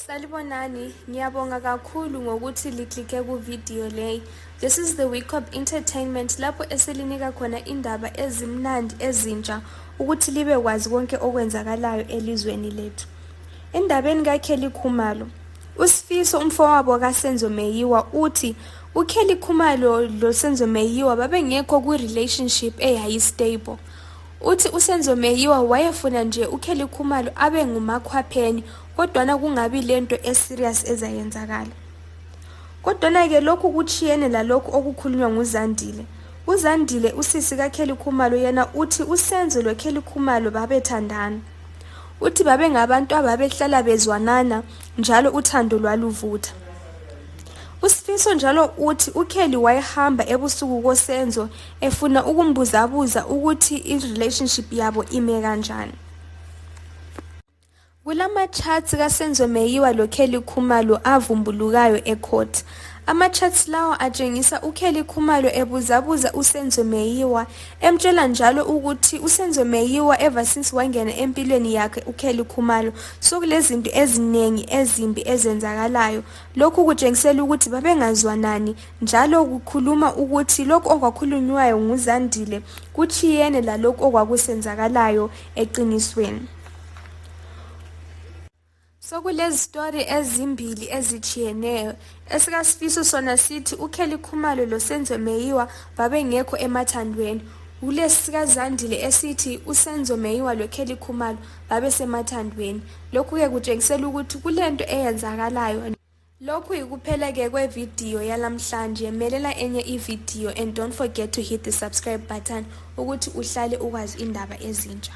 Salibonani, ngiyabonga kakhulu ngokuthi liklike ku-video le. This is the Week of Entertainment lapho esilinika khona indaba ezimnandi ezintsha ukuthi libe kwazi konke okwenzakalayo elizweni lethu. Endabeni kaKelly Khumalo, uSifiso umfowabo kaSenzo Meyiwa uthi uKelly Khumalo lo Senzo Meyiwa babengekho ku-relationship stable. Uthi uSenzo Meyiwa wayefuna nje uKelly Khumalo abe ngumakhwapheni kodwana kungabi lento eserious ezayenzakala. Kodwana ke lokhu kuchiyene lalokhu okukhulunywa nguZandile. uZandile usisi kaKelly Khumalo yena uthi uSenzo loKelly Khumalo babethandana. Uthi babengabantu ababehlala bezwanana njalo uthando lwaluvutha. uSifiso njalo uthi uKelly wayehamba ebusuku koSenzo efuna ukumbuzabuza ukuthi i-relationship yabo ime kanjani. Kulama charts kaSenzo Meyiwa loKelly Khumalo avumbulukayo ecourt. Ama-charts lawo atshengisa uKelly Khumalo ebuzabuza uSenzo Meyiwa emtshela njalo ukuthi uSenzo Meyiwa ever since wangena empilweni yakhe uKelly Khumalo sokulezinto eziningi ezimbi ezenzakalayo. Lokhu kutshengisela ukuthi babengazwanani njalo kukhuluma ukuthi lokhu okwakhulunywayo nguZandile kuchiyene lalokhu okwakusenzakalayo eqinisweni. Sokulezi story ezimbili ezichiyeneyo. EsikaSifiso sona sithi uKelly Khumalo loSenzo Meyiwa babengekho emathandweni. KulesikaZandile esithi uSenzo Meyiwa loKelly Khumalo babesemathandweni. Lokhu ke kutshengisela ukuthi kulento eyenzakalayo. Lokhu yikuphela ke kwevideo yalamhlanje. Melela enye ivideo and don't forget to hit the subscribe button ukuthi uhlale ukwazi indaba ezintsha.